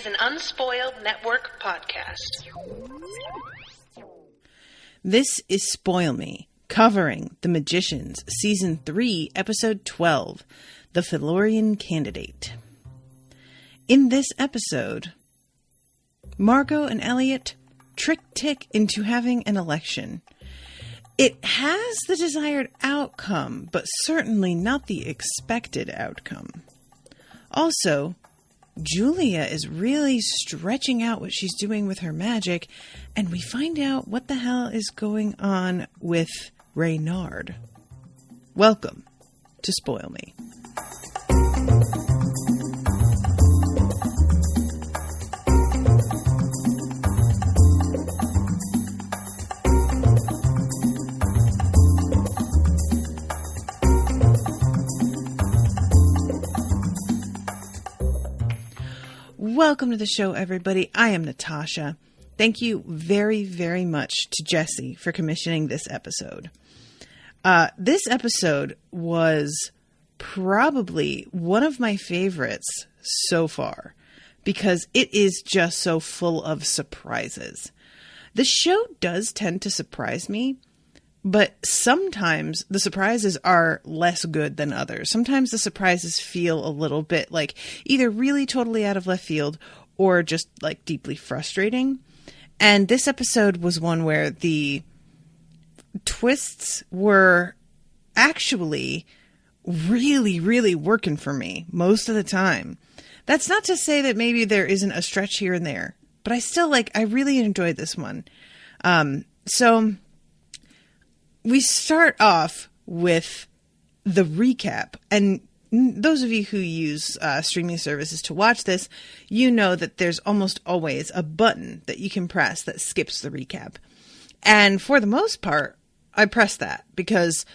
an Unspoiled Network podcast. This is Spoil Me, covering The Magicians, Season 3, Episode 12, The Fillorian Candidate. In this episode, Margo and Elliot trick Tick into having an election. It has the desired outcome, but certainly not the expected outcome. Also, Julia is really stretching out what she's doing with her magic, and we find out what the hell is going on with Reynard. Welcome to Spoil Me. Welcome to the show, everybody. I am Natasha. Thank you very, very much to Jessie for commissioning this episode. This episode was probably one of my favorites so far because it is just so full of surprises. The show does tend to surprise me, but sometimes the surprises are less good than others. Sometimes the surprises feel a little bit like either really totally out of left field or just like deeply frustrating. And this episode was one where the twists were actually really, really working for me most of the time. That's not to say that maybe there isn't a stretch here and there, but I really enjoyed this one. So we start off with the recap, and those of you who use streaming services to watch this, you know that there's almost always a button that you can press that skips the recap. And for the most part, I press that because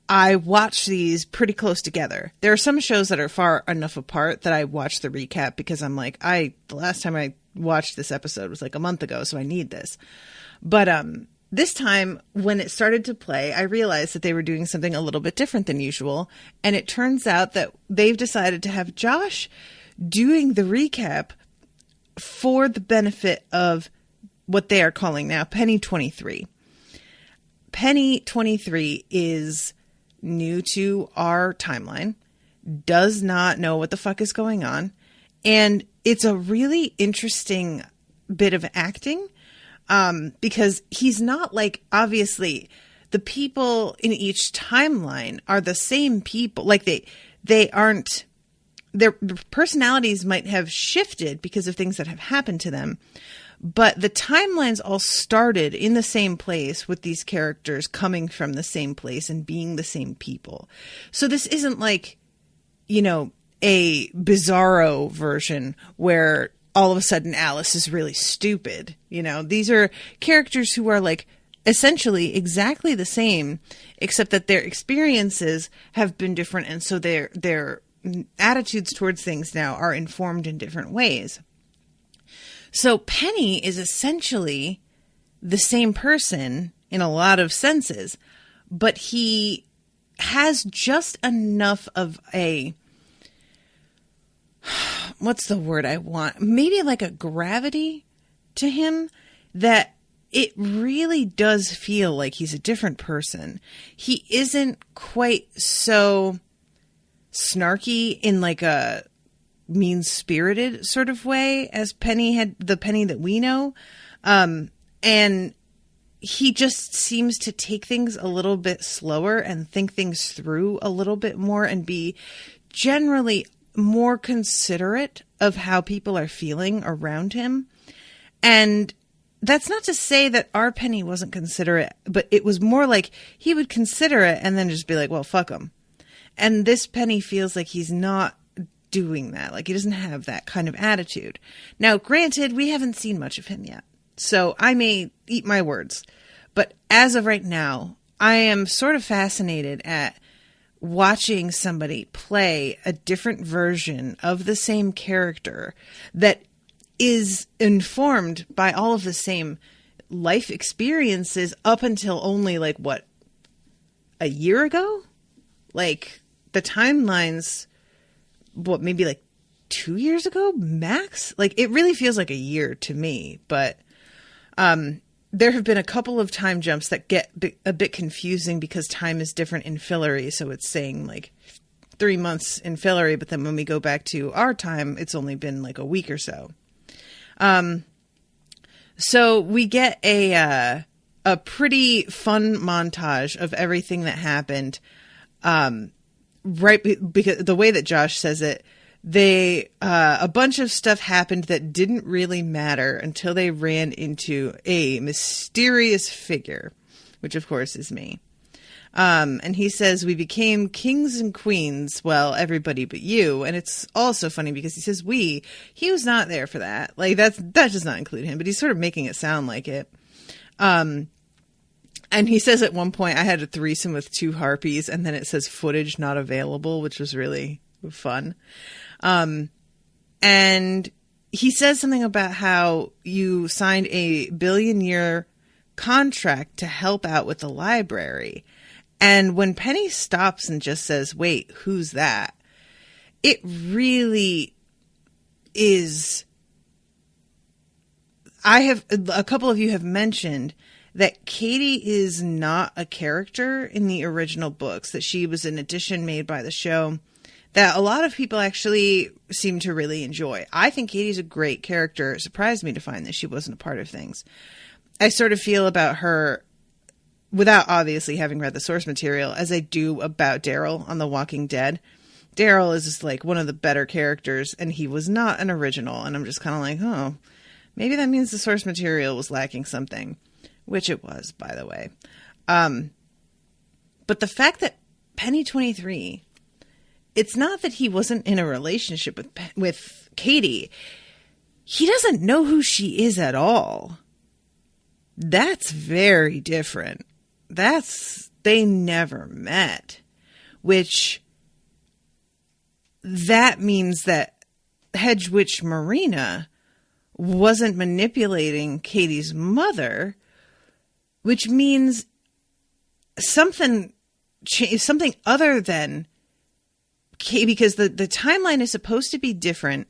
I watch these pretty close together. There are some shows that are far enough apart that I watch the recap because I'm like, the last time I watched this episode was like a month ago, so I need this. But this time, when it started to play, I realized that they were doing something a little bit different than usual. And it turns out that they've decided to have Josh doing the recap for the benefit of what they are calling now Penny 23. Penny 23 is new to our timeline, does not know what the fuck is going on. And it's a really interesting bit of acting. Because he's not like, obviously, the people in each timeline are the same people. Like they aren't, their personalities might have shifted because of things that have happened to them. But the timelines all started in the same place with these characters coming from the same place and being the same people. So this isn't like, a bizarro version where all of a sudden Alice is really stupid. These are characters who are like essentially exactly the same, except that their experiences have been different. And so their attitudes towards things now are informed in different ways. So Penny is essentially the same person in a lot of senses, but he has just enough of a, what's the word I want? Maybe like a gravity to him that it really does feel like he's a different person. He isn't quite so snarky in like a mean-spirited sort of way as Penny had, the Penny that we know. And he just seems to take things a little bit slower and think things through a little bit more and be generally more considerate of how people are feeling around him. And that's not to say that our Penny wasn't considerate, but it was more like he would consider it and then just be like, well, fuck him. And this Penny feels like he's not doing that. Like he doesn't have that kind of attitude. Now, granted, we haven't seen much of him yet, so I may eat my words. But as of right now, I am sort of fascinated at watching somebody play a different version of the same character that is informed by all of the same life experiences up until only like what, a year ago? Like the timelines, what, maybe like 2 years ago, max. Like, it really feels like a year to me, but there have been a couple of time jumps that get a bit confusing because time is different in Fillory. So it's saying like 3 months in Fillory, but then when we go back to our time, it's only been like a week or so. So we get a pretty fun montage of everything that happened. Right. Because the way that Josh says it, a bunch of stuff happened that didn't really matter until they ran into a mysterious figure, which of course is me. And he says, we became kings and queens. Well, everybody but you. And it's also funny because he says he was not there for that. Like that does not include him, but he's sort of making it sound like it. And he says at one point, I had a threesome with 2 harpies, and then it says footage not available, which was really fun. And he says something about how you signed a 1 billion-year contract to help out with the library. And when Penny stops and just says, wait, who's that? It really is. A couple of you have mentioned that Katie is not a character in the original books, that she was an addition made by the show that a lot of people actually seem to really enjoy. I think Katie's a great character. It surprised me to find that she wasn't a part of things. I sort of feel about her, without obviously having read the source material, as I do about Daryl on The Walking Dead. Daryl is just like one of the better characters, and he was not an original. And I'm just kind of like, oh, maybe that means the source material was lacking something, which it was, by the way. But the fact that Penny 23, it's not that he wasn't in a relationship with Katie. He doesn't know who she is at all. That's very different. They never met, which that means that Hedge Witch Marina wasn't manipulating Katie's mother, which means something other than Katie, because the timeline is supposed to be different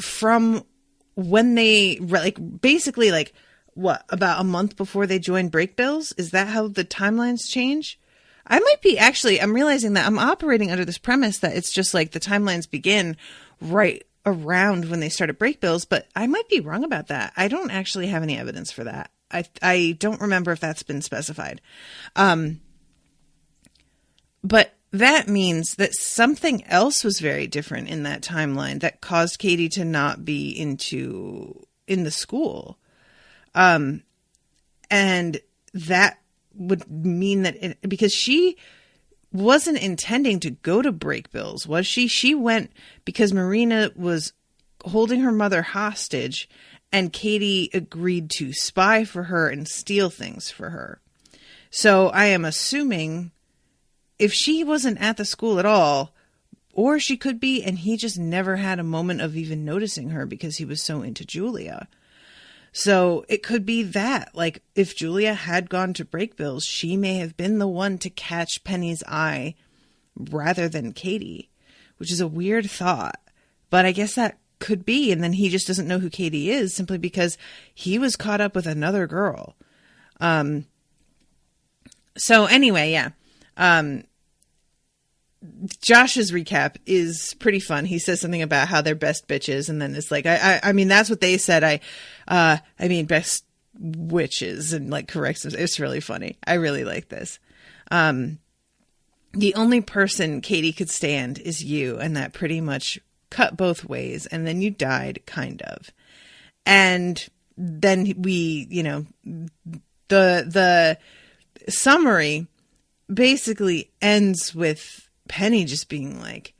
from when they, like, basically, like, what, about a month before they joined Breakbills? Is that how the timelines change? I might be, actually, I'm realizing that I'm operating under this premise that it's just like the timelines begin right around when they started Breakbills, but I might be wrong about that. I don't actually have any evidence for that. I don't remember if that's been specified. But that means that something else was very different in that timeline that caused Katie to not be in the school. And that would mean that because she wasn't intending to go to Breakbills, was she? She went because Marina was holding her mother hostage, and Katie agreed to spy for her and steal things for her. So I am assuming if she wasn't at the school at all, or she could be, and he just never had a moment of even noticing her because he was so into Julia. So it could be that, like, if Julia had gone to Breakbills, she may have been the one to catch Penny's eye rather than Katie, which is a weird thought. But I guess that could be. And then he just doesn't know who Katie is simply because he was caught up with another girl. So anyway, yeah. Josh's recap is pretty fun. He says something about how they're best bitches, and then it's like, I mean, that's what they said. I mean, best witches, and like corrects them. It's really funny. I really like this. The only person Katie could stand is you, and that pretty much cut both ways. And then you died, kind of. And then we, the summary basically ends with Penny just being like,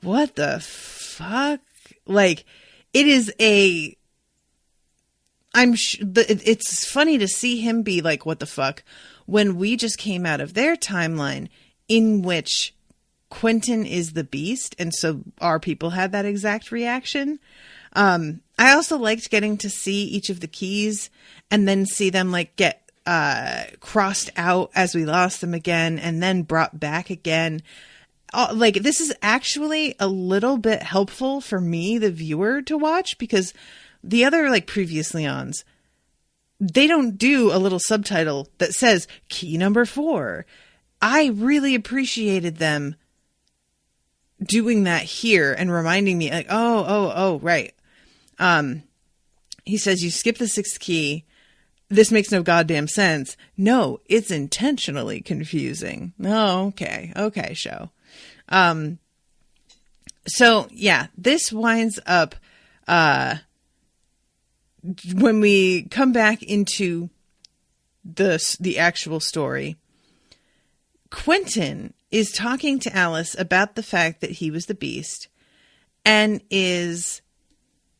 what the fuck? Like, it is it's funny to see him be like, what the fuck, when we just came out of their timeline in which Quentin is the beast. And so our people had that exact reaction. I also liked getting to see each of the keys and then see them like get crossed out as we lost them again and then brought back again. like, this is actually a little bit helpful for me, the viewer, to watch, because the other, like, previously ons, they don't do a little subtitle that says key number 4. I really appreciated them doing that here and reminding me, like, oh, right. He says, you skip the 6th key. This makes no goddamn sense. No, it's intentionally confusing. Oh, okay, show. So yeah, this winds up, when we come back into the actual story, Quentin is talking to Alice about the fact that he was the Beast and is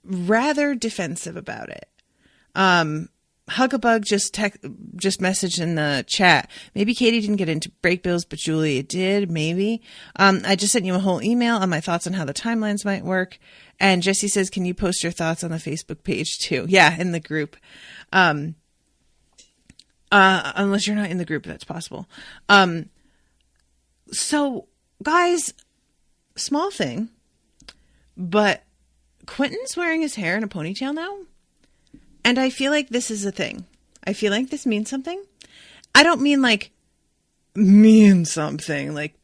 rather defensive about it. Huggabug just messaged in the chat. Maybe Katie didn't get into break bills, but Julia did. Maybe. I just sent you a whole email on my thoughts on how the timelines might work. And Jessie says, can you post your thoughts on the Facebook page too? Yeah, in the group. Unless you're not in the group, that's possible. So guys, small thing, but Quentin's wearing his hair in a ponytail now. And I feel like this is a thing. I feel like this means something. I don't mean like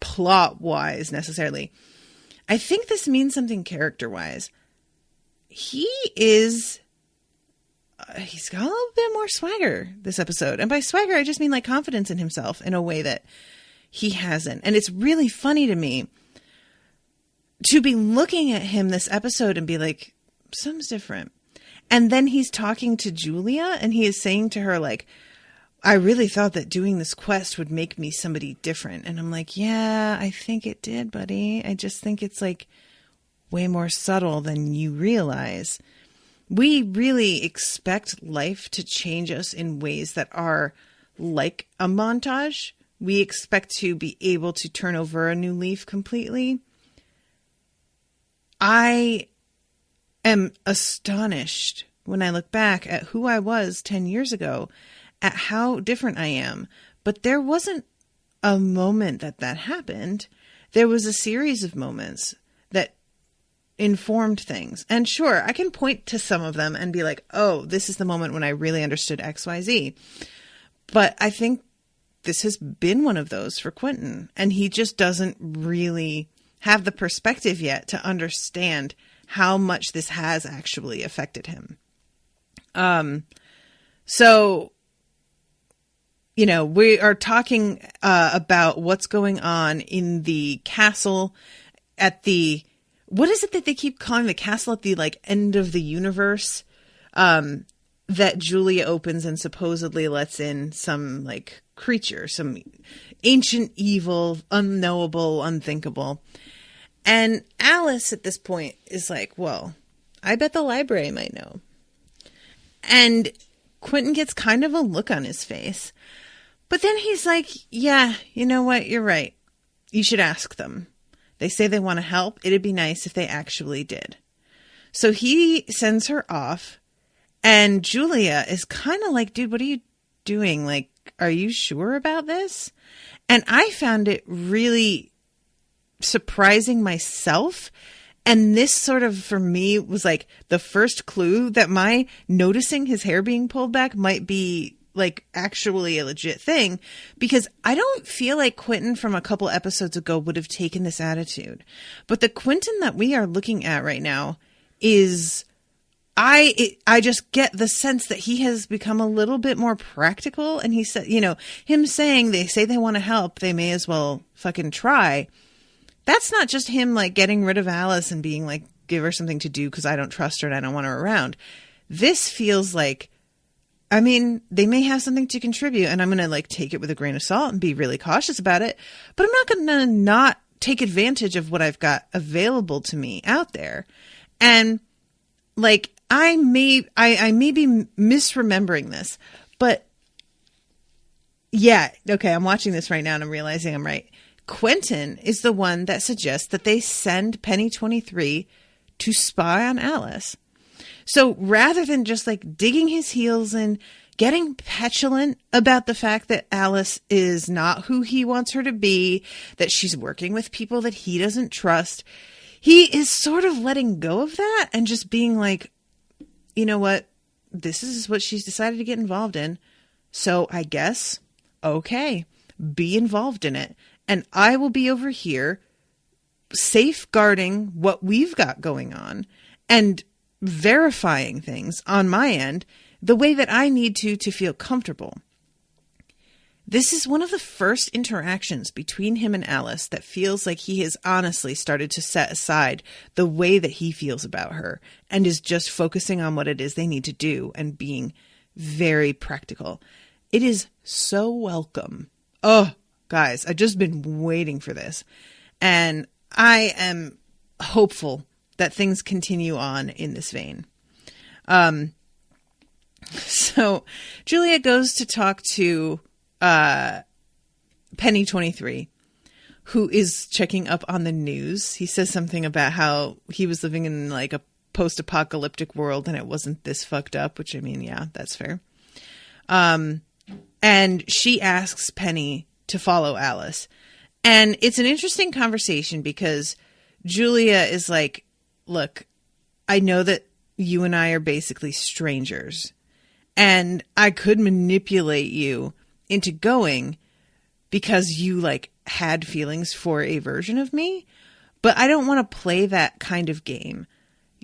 plot wise necessarily. I think this means something character wise. He's got a little bit more swagger this episode. And by swagger, I just mean like confidence in himself in a way that he hasn't. And it's really funny to me to be looking at him this episode and be like, something's different. And then he's talking to Julia and he is saying to her, like, I really thought that doing this quest would make me somebody different. And I'm like, yeah, I think it did, buddy. I just think it's like way more subtle than you realize. We really expect life to change us in ways that are like a montage. We expect to be able to turn over a new leaf completely. I am astonished when I look back at who I was 10 years ago, at how different I am. But there wasn't a moment that happened. There was a series of moments that informed things. And sure, I can point to some of them and be like, oh, this is the moment when I really understood XYZ. But I think this has been one of those for Quentin. And he just doesn't really have the perspective yet to understand how much this has actually affected him. So, you know, we are talking about what's going on in the castle at the, what is it that they keep calling the castle at the like end of the universe, that Julia opens and supposedly lets in some like creature, some ancient evil, unknowable, unthinkable. And Alice at this point is like, well, I bet the library might know. And Quentin gets kind of a look on his face. But then he's like, yeah, you know what? You're right. You should ask them. They say they want to help. It'd be nice if they actually did. So he sends her off. And Julia is kind of like, dude, what are you doing? Like, are you sure about this? And I found it really surprising myself. And this sort of, for me, was like the first clue that my noticing his hair being pulled back might be like actually a legit thing, because I don't feel like Quentin from a couple episodes ago would have taken this attitude. But the Quentin that we are looking at right now is, I just get the sense that he has become a little bit more practical. And he said, you know, him saying they say they want to help, they may as well fucking try. That's not just him like getting rid of Alice and being like, give her something to do because I don't trust her and I don't want her around. This feels like, I mean, they may have something to contribute and I'm going to like take it with a grain of salt and be really cautious about it, but I'm not going to not take advantage of what I've got available to me out there. And like, I may be misremembering this, but yeah, okay, I'm watching this right now and I'm realizing I'm right. Quentin is the one that suggests that they send Penny 23 to spy on Alice. So rather than just like digging his heels in, getting petulant about the fact that Alice is not who he wants her to be, that she's working with people that he doesn't trust. He is sort of letting go of that and just being like, you know what? This is what she's decided to get involved in. So I guess, okay, be involved in it. And I will be over here safeguarding what we've got going on and verifying things on my end the way that I need to feel comfortable. This is one of the first interactions between him and Alice that feels like he has honestly started to set aside the way that he feels about her and is just focusing on what it is they need to do and being very practical. It is so welcome. Oh, guys, I've just been waiting for this. And I am hopeful that things continue on in this vein. So Juliet goes to talk to Penny 23, who is checking up on the news. He says something about how he was living in like a post-apocalyptic world and it wasn't this fucked up, which I mean, yeah, that's fair. And she asks Penny to follow Alice. And it's an interesting conversation because Julia is like, look, I know that you and I are basically strangers and I could manipulate you into going because you like had feelings for a version of me, but I don't want to play that kind of game.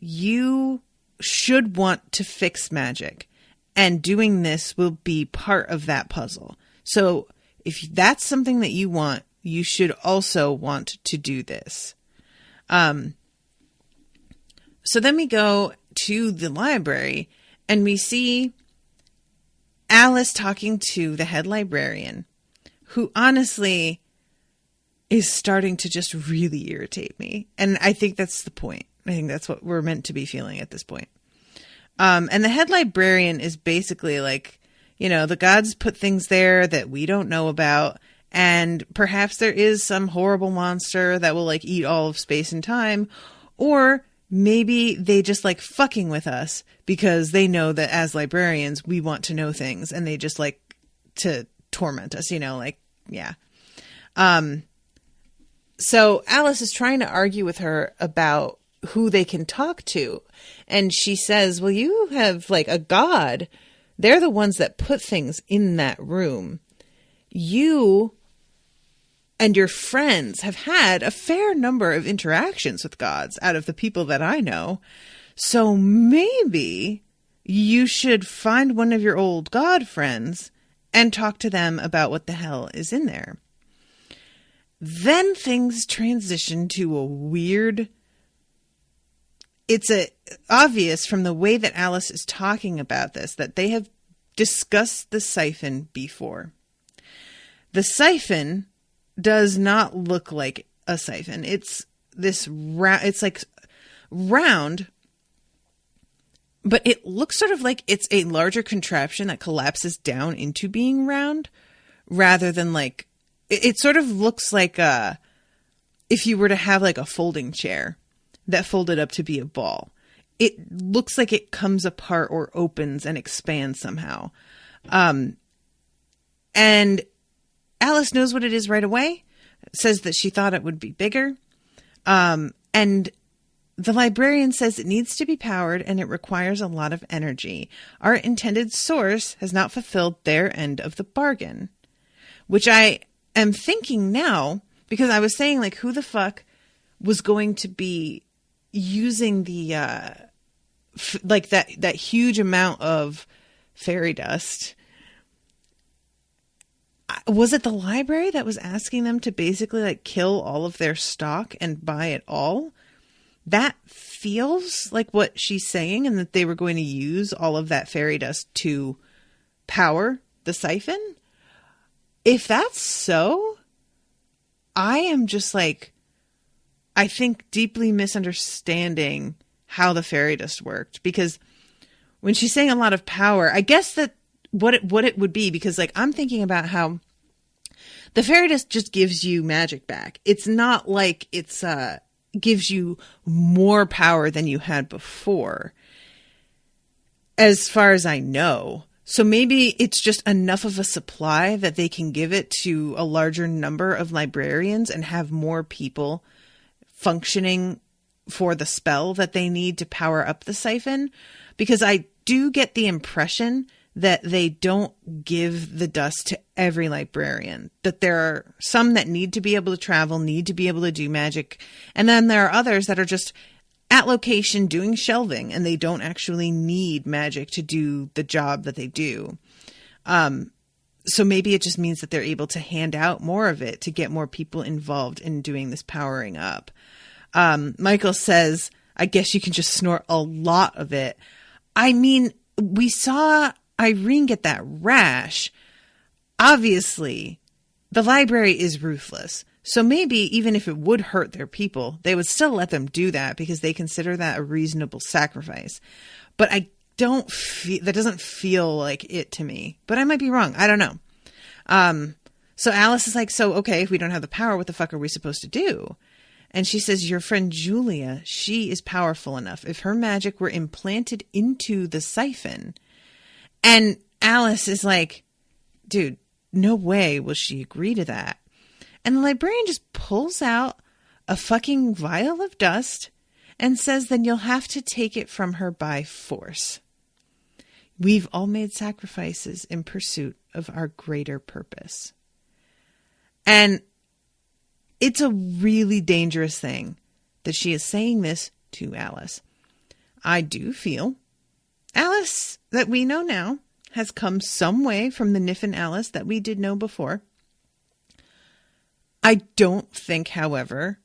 You should want to fix magic, and doing this will be part of that puzzle. So if that's something that you want, you should also want to do this. So then we go to the library and we see Alice talking to the head librarian, who honestly is starting to just really irritate me. And I think that's the point. I think that's what we're meant to be feeling at this point. And the head librarian is basically like, you know, the gods put things there that we don't know about. And perhaps there is some horrible monster that will like eat all of space and time. Or maybe they just like fucking with us because they know that as librarians, we want to know things and they just like to torment us, you know, like, yeah. So Alice is trying to argue with her about who they can talk to. And she says, well, you have like a god. They're the ones that put things in that room. You and your friends have had a fair number of interactions with gods out of the people that I know. So maybe you should find one of your old god friends and talk to them about what the hell is in there. Then things transition to a weird... It's obvious from the way that Alice is talking about this that they have discussed the siphon before. The siphon does not look like a siphon. It's this it's like round, but it looks sort of like it's a larger contraption that collapses down into being round rather than like, it sort of looks like if you were to have like a folding chair that folded up to be a ball. It looks like it comes apart or opens and expands somehow. And Alice knows what it is right away, says that she thought it would be bigger. And the librarian says it needs to be powered and it requires a lot of energy. Our intended source has not fulfilled their end of the bargain, which I am thinking now, because I was saying like, who the fuck was going to be using the, like that huge amount of fairy dust? Was it the library that was asking them to basically like kill all of their stock and buy it all? That feels like what she's saying, and that they were going to use all of that fairy dust to power the siphon. If that's so, I am just like, I think deeply misunderstanding how the fairy dust worked, because when she's saying a lot of power, I guess that what it would be, because like I'm thinking about how the fairy dust just gives you magic back. It's not like it's gives you more power than you had before, as far as I know. So maybe it's just enough of a supply that they can give it to a larger number of librarians and have more people functioning for the spell that they need to power up the siphon. Because I do get the impression that they don't give the dust to every librarian, that there are some that need to be able to travel, need to be able to do magic. And then there are others that are just at location doing shelving and they don't actually need magic to do the job that they do. So maybe it just means that they're able to hand out more of it to get more people involved in doing this powering up. Michael says, I guess you can just snort a lot of it. I mean, we saw Irene get that rash. Obviously, the library is ruthless. So maybe even if it would hurt their people, they would still let them do that because they consider that a reasonable sacrifice. But that doesn't feel like it to me. But I might be wrong. I don't know. So Alice is like, so, okay, if we don't have the power, what the fuck are we supposed to do? And she says, your friend Julia, she is powerful enough. If her magic were implanted into the siphon. And Alice is like, dude, no way will she agree to that. And the librarian just pulls out a fucking vial of dust and says, then you'll have to take it from her by force. We've all made sacrifices in pursuit of our greater purpose. And it's a really dangerous thing that she is saying this to Alice. I do feel Alice that we know now has come some way from the Niffin Alice that we did know before. I don't think, however,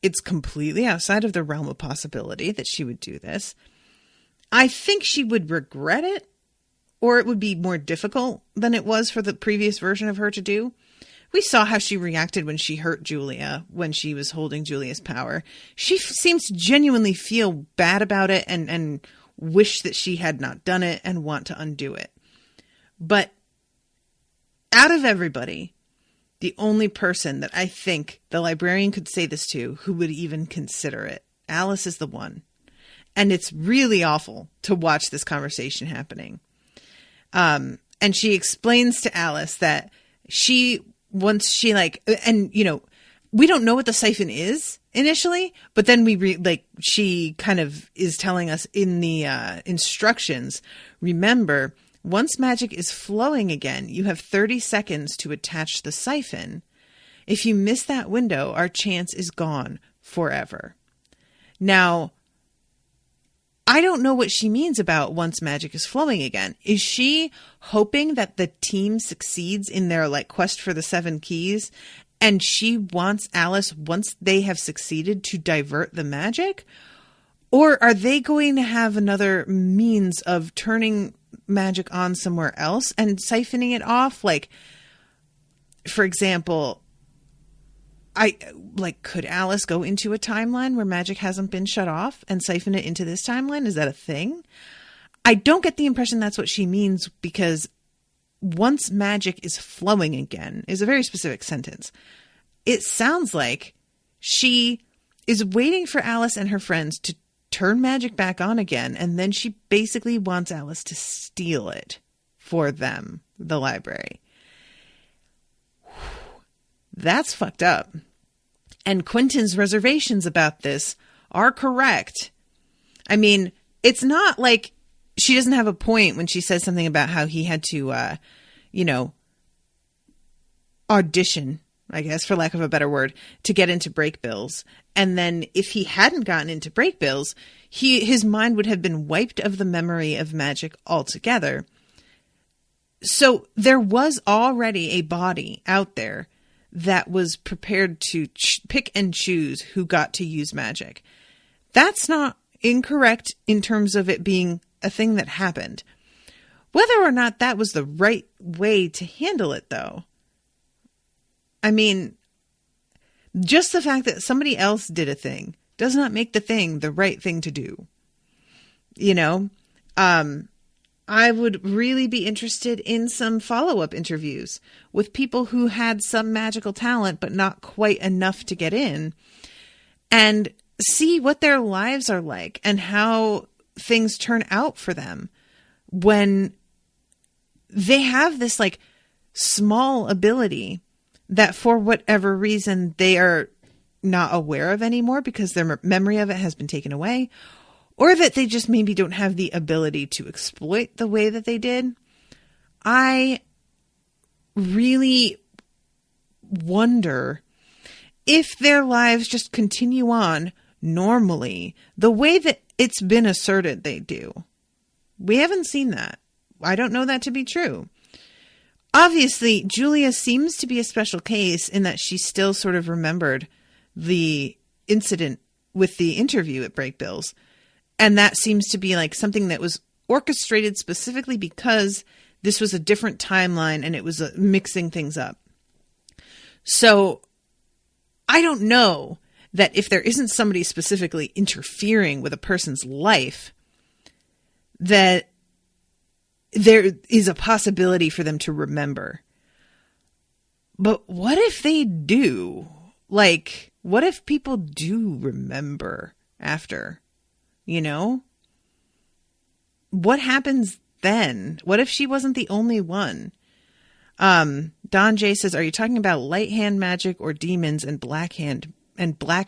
it's completely outside of the realm of possibility that she would do this. I think she would regret it, or it would be more difficult than it was for the previous version of her to do. We saw how she reacted when she hurt Julia, when she was holding Julia's power. She seems to genuinely feel bad about it and wish that she had not done it and want to undo it. But out of everybody, the only person that I think the librarian could say this to who would even consider it, Alice is the one. And it's really awful to watch this conversation happening. And she explains to Alice that once she we don't know what the siphon is initially, but then she kind of is telling us in the instructions, remember, once magic is flowing again, you have 30 seconds to attach the siphon. If you miss that window, our chance is gone forever. Now, I don't know what she means about once magic is flowing again. Is she hoping that the team succeeds in their quest for the 7 keys and she wants Alice, once they have succeeded, to divert the magic? Or are they going to have another means of turning magic on somewhere else and siphoning it off? For example, could Alice go into a timeline where magic hasn't been shut off and siphon it into this timeline? Is that a thing? I don't get the impression that's what she means, because once magic is flowing again is a very specific sentence. It sounds like she is waiting for Alice and her friends to turn magic back on again, and then she basically wants Alice to steal it for them, the library. That's fucked up. And Quentin's reservations about this are correct. I mean, it's not like she doesn't have a point when she says something about how he had to, audition, I guess, for lack of a better word, to get into break bills. And then if he hadn't gotten into break bills, his mind would have been wiped of the memory of magic altogether. So there was already a body out there that was prepared to pick and choose who got to use magic. That's not incorrect in terms of it being a thing that happened. Whether or not that was the right way to handle it, though. I mean, just the fact that somebody else did a thing does not make the thing the right thing to do. I would really be interested in some follow-up interviews with people who had some magical talent, but not quite enough to get in, and see what their lives are like and how things turn out for them when they have this like small ability that for whatever reason they are not aware of anymore because their memory of it has been taken away, or that they just maybe don't have the ability to exploit the way that they did. I really wonder if their lives just continue on normally the way that it's been asserted they do. We haven't seen that. I don't know that to be true. Obviously, Julia seems to be a special case in that she still sort of remembered the incident with the interview at Break Bills. And that seems to be like something that was orchestrated specifically because this was a different timeline and it was mixing things up. So I don't know that if there isn't somebody specifically interfering with a person's life, that there is a possibility for them to remember. But what if they do? Like, what if people do remember after? You know? What happens then? What if she wasn't the only one? Don J says, are you talking about light hand magic or demons and black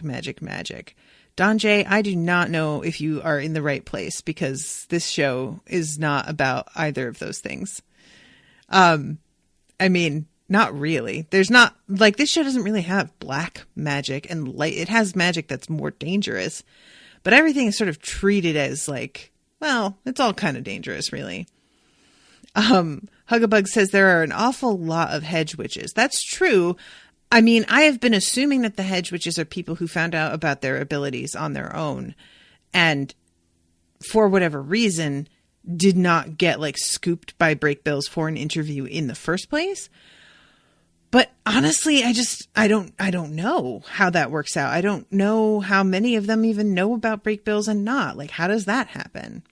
magic? Don J, I do not know if you are in the right place because this show is not about either of those things. I mean, not really. There's not, like, this show doesn't really have black magic and light. It has magic that's more dangerous, but everything is sort of treated as like, well, it's all kind of dangerous, really. Hugabug says there are an awful lot of hedge witches. That's true. I mean, I have been assuming that the hedge witches are people who found out about their abilities on their own and for whatever reason did not get like scooped by Break Bills for an interview in the first place. But honestly, I don't know how that works out. I don't know how many of them even know about Break Bills and not. Like, how does that happen?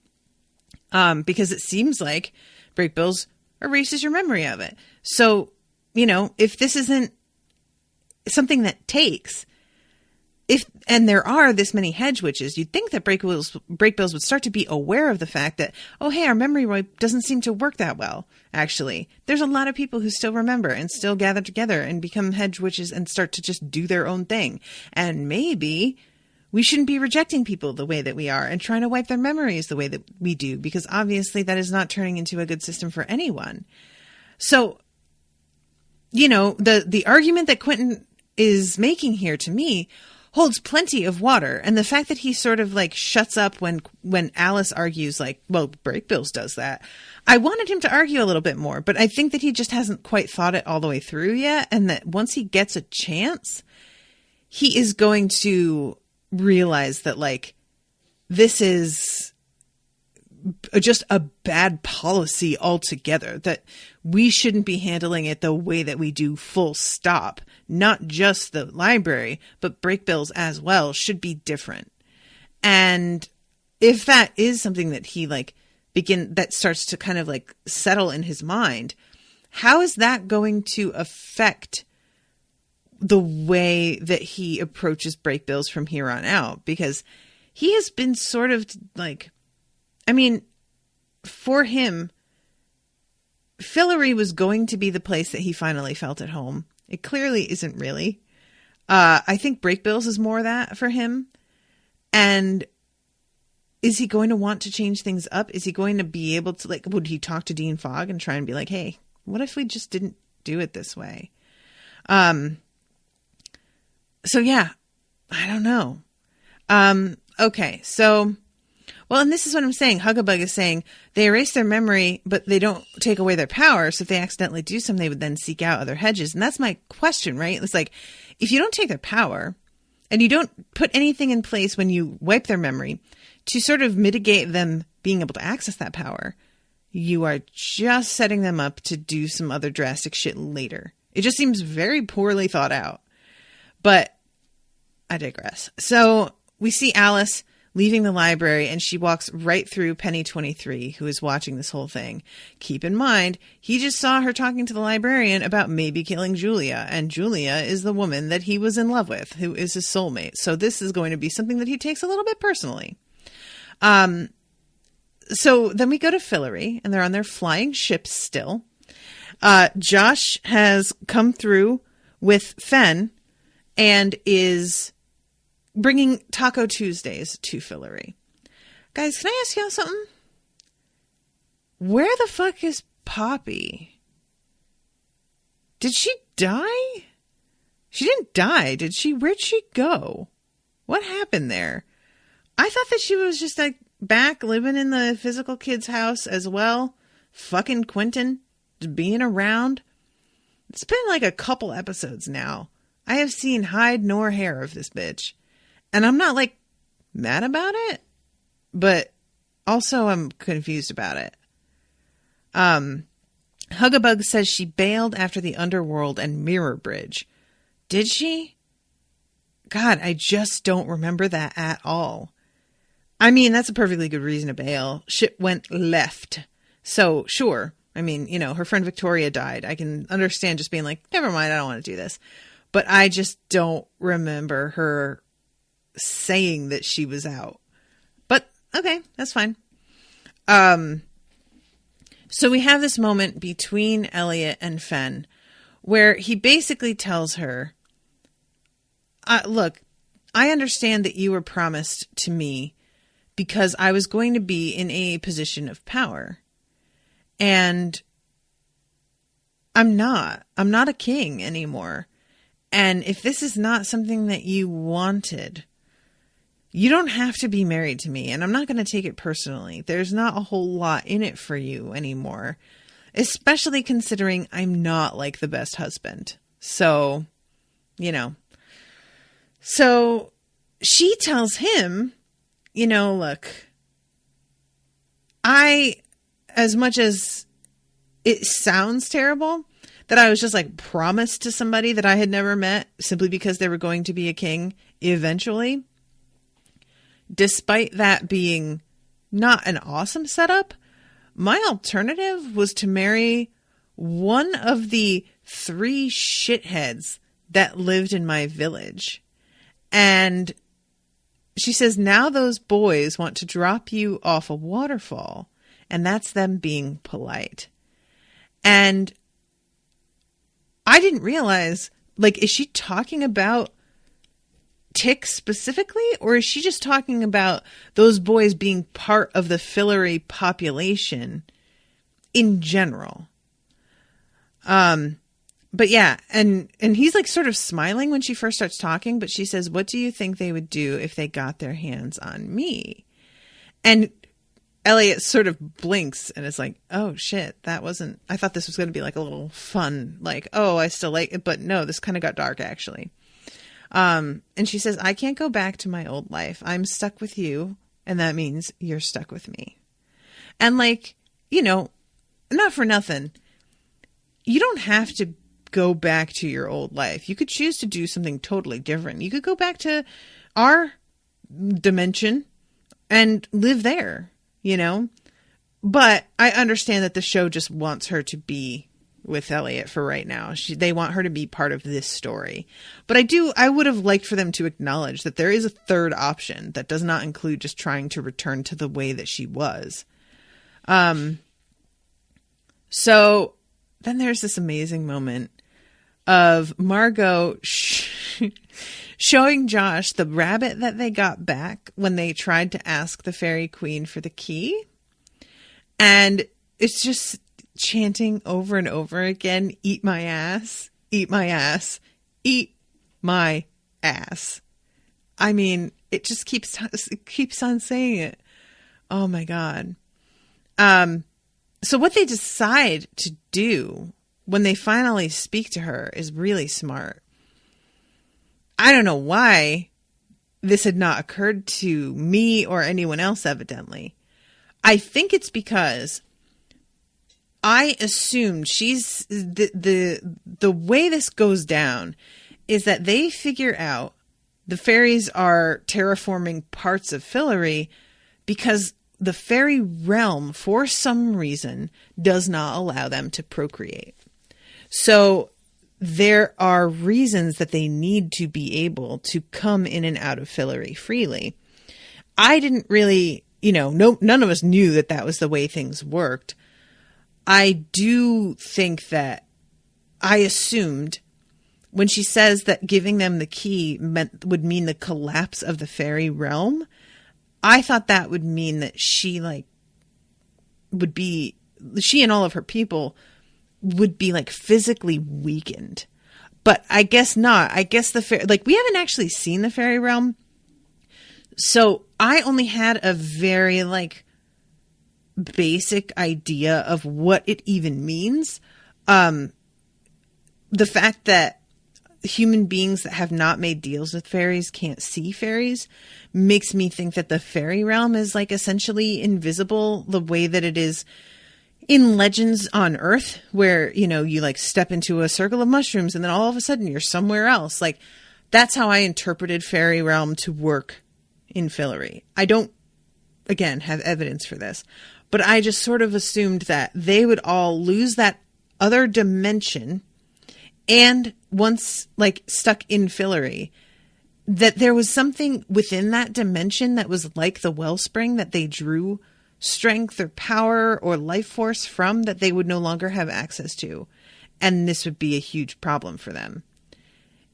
Because it seems like Break Bills erases your memory of it. So, you know, if this isn't something that takes, and there are this many hedge witches, you'd think that Break Bills would start to be aware of the fact that, oh, hey, our memory wipe doesn't seem to work that well. Actually, there's a lot of people who still remember and still gather together and become hedge witches and start to just do their own thing. And maybe we shouldn't be rejecting people the way that we are and trying to wipe their memories the way that we do, because obviously that is not turning into a good system for anyone. So, you know, the argument that Quentin is making here to me holds plenty of water. And the fact that he sort of like shuts up when Alice argues like, well, Break Bills does that. I wanted him to argue a little bit more, but I think that he just hasn't quite thought it all the way through yet. And that once he gets a chance, he is going to realize that like, this is just a bad policy altogether, that we shouldn't be handling it the way that we do, full stop. Not just the library, but Break Bills as well should be different. And if that is something that he like that starts to kind of like settle in his mind, how is that going to affect the way that he approaches Break Bills from here on out? Because he has been sort of like, I mean, for him, Fillory was going to be the place that he finally felt at home. It clearly isn't really. I think Break Bills is more that for him. And is he going to want to change things up? Is he going to be able to, like, would he talk to Dean Fogg and try and be like, hey, what if we just didn't do it this way? So yeah, I don't know. Okay, so, well, and this is what I'm saying. Hugabug is saying they erase their memory, but they don't take away their power. So if they accidentally do something, they would then seek out other hedges. And that's my question, right? It's like, if you don't take their power and you don't put anything in place when you wipe their memory to sort of mitigate them being able to access that power, you are just setting them up to do some other drastic shit later. It just seems very poorly thought out. But I digress. So we see Alice leaving the library, and she walks right through Penny 23, who is watching this whole thing. Keep in mind, he just saw her talking to the librarian about maybe killing Julia, and Julia is the woman that he was in love with, who is his soulmate. So this is going to be something that he takes a little bit personally. So then we go to Fillory, and they're on their flying ships still. Josh has come through with Fen and is bringing Taco Tuesdays to Fillory. Guys, can I ask y'all something? Where the fuck is Poppy? Did she die? She didn't die, did she? Where'd she go? What happened there? I thought that she was just like back living in the physical kid's house as well. Fucking Quentin. Just being around. It's been like a couple episodes now. I have seen hide nor hair of this bitch. And I'm not like mad about it. But also I'm confused about it. Hugabug says she bailed after the Underworld and Mirror Bridge. Did she? God, I just don't remember that at all. I mean, that's a perfectly good reason to bail. Shit went left. So, sure. I mean, you know, her friend Victoria died. I can understand just being like, never mind, I don't want to do this. But I just don't remember her saying that she was out. But, okay, that's fine. So we have this moment between Elliot and Fen where he basically tells her, look, I understand that you were promised to me because I was going to be in a position of power. And I'm not a king anymore. And if this is not something that you wanted, you don't have to be married to me, and I'm not going to take it personally. There's not a whole lot in it for you anymore, especially considering I'm not like the best husband. So, you know. So she tells him, you know, look, as much as it sounds terrible that I was just like promised to somebody that I had never met simply because they were going to be a king eventually, despite that being not an awesome setup, my alternative was to marry one of the 3 shitheads that lived in my village. And she says, now those boys want to drop you off a waterfall, and that's them being polite. And I didn't realize, like, is she talking about Tick specifically, or is she just talking about those boys being part of the Fillory population in general? But yeah, and he's like sort of smiling when she first starts talking, but she says, what do you think they would do if they got their hands on me? And Elliot sort of blinks and is like, oh shit, I thought this was going to be like a little fun, like, oh, I still like it, but no, this kind of got dark actually. And she says, I can't go back to my old life. I'm stuck with you. And that means you're stuck with me. And like, you know, not for nothing, you don't have to go back to your old life. You could choose to do something totally different. You could go back to our dimension and live there, you know? But I understand that the show just wants her to be with Elliot for right now. They want her to be part of this story. But I would have liked for them to acknowledge that there is a third option that does not include just trying to return to the way that she was. So then there's this amazing moment of Margo showing Josh the rabbit that they got back when they tried to ask the fairy queen for the key. And it's just chanting over and over again, eat my ass, eat my ass, eat my ass. I mean, it just keeps on saying it. Oh my God. So what they decide to do when they finally speak to her is really smart. I don't know why this had not occurred to me or anyone else, evidently. I think it's because I assumed she's the way this goes down is that they figure out the fairies are terraforming parts of Fillory because the fairy realm, for some reason, does not allow them to procreate. So there are reasons that they need to be able to come in and out of Fillory freely. I didn't really none of us knew that that was the way things worked. I do think that I assumed when she says that giving them the key would mean the collapse of the fairy realm, I thought that would mean that she and all of her people would be like physically weakened. But I guess not. I guess we haven't actually seen the fairy realm. So I only had a very basic idea of what it even means. The fact that human beings that have not made deals with fairies can't see fairies makes me think that the fairy realm is essentially invisible, the way that it is in legends on Earth, where, you step into a circle of mushrooms and then all of a sudden you're somewhere else. That's how I interpreted fairy realm to work in Fillory. I don't, again, have evidence for this, but I just sort of assumed that they would all lose that other dimension, and once stuck in Fillory, that there was something within that dimension that was like the wellspring that they drew strength or power or life force from, that they would no longer have access to. And this would be a huge problem for them.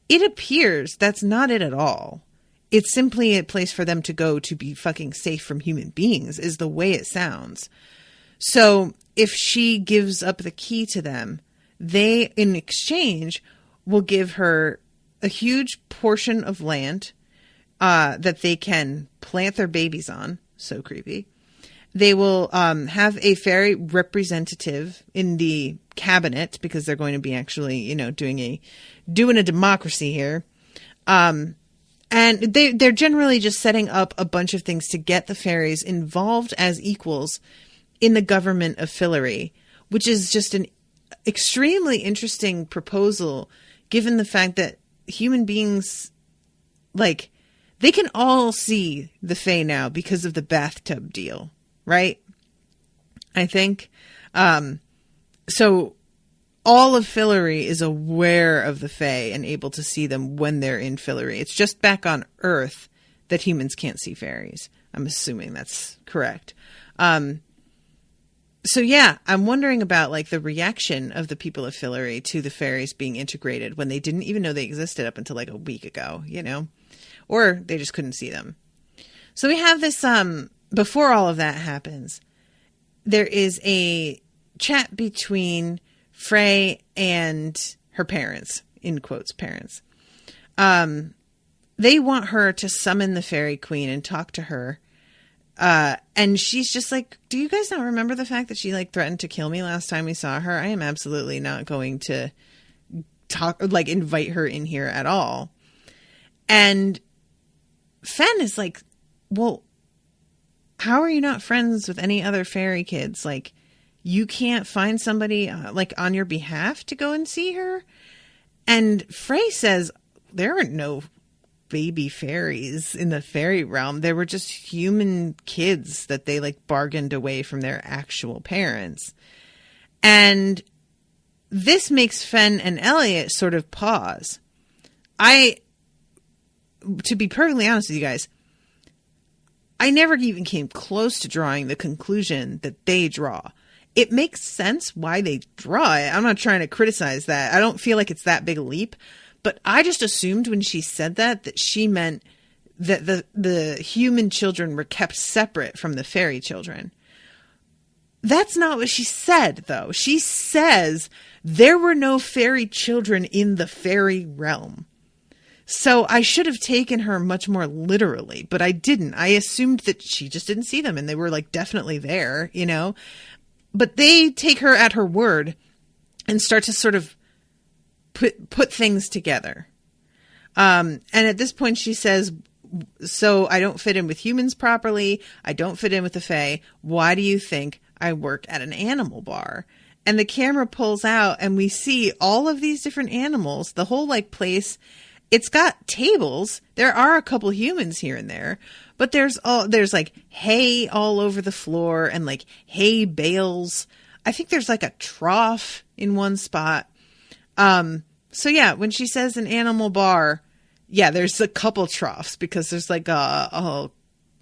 It appears that's not it at all. It's simply a place for them to go to be fucking safe from human beings, is the way it sounds. So if she gives up the key to them, they, in exchange, will give her a huge portion of land that they can plant their babies on. So creepy. They will have a fairy representative in the cabinet, because they're going to be actually, doing a democracy here. And they're generally just setting up a bunch of things to get the fairies involved as equals in the government of Fillory, which is just an extremely interesting proposal, given the fact that human beings, they can all see the Fae now because of the bathtub deal. Right? I think. So all of Fillory is aware of the Fae and able to see them when they're in Fillory. It's just back on Earth that humans can't see fairies. I'm assuming that's correct. So yeah, I'm wondering about the reaction of the people of Fillory to the fairies being integrated when they didn't even know they existed up until a week ago, or they just couldn't see them. So we have this, before all of that happens, there is a chat between Frey and her parents, in quotes, parents. They want her to summon the fairy queen and talk to her. And she's just do you guys not remember the fact that she threatened to kill me last time we saw her? I am absolutely not going to talk, invite her in here at all. And Fen is well, how are you not friends with any other fairy kids? You can't find somebody on your behalf to go and see her? And Frey says there are no baby fairies in the fairy realm. There were just human kids that they bargained away from their actual parents. And this makes Fen and Elliot sort of pause. To be perfectly honest with you guys, I never even came close to drawing the conclusion that they draw. It makes sense why they draw it. I'm not trying to criticize that. I don't feel like it's that big a leap. But I just assumed when she said that she meant that the human children were kept separate from the fairy children. That's not what she said, though. She says there were no fairy children in the fairy realm. So I should have taken her much more literally, but I didn't. I assumed that she just didn't see them and they were definitely there, But they take her at her word and start to sort of put things together. And at this point she says, so I don't fit in with humans properly. I don't fit in with the Fae. Why do you think I work at an animal bar? And the camera pulls out and we see all of these different animals, the whole place. It's got tables. There are a couple humans here and there, but there's hay all over the floor and hay bales. I think there's a trough in one spot. So yeah, when she says an animal bar, yeah, there's a couple troughs because there's a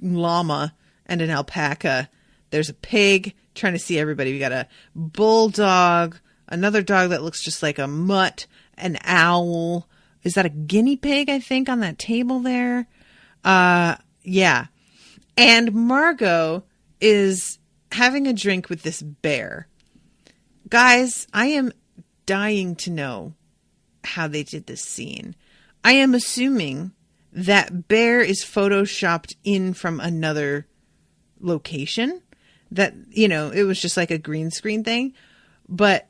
llama and an alpaca. There's a pig trying to see everybody. We got a bulldog, another dog that looks just like a mutt, an owl. Is that a guinea pig, I think, on that table there? Yeah. And Margo is having a drink with this bear. Guys, I am dying to know how they did this scene. I am assuming that bear is photoshopped in from another location. That, you know, it was just like a green screen thing. But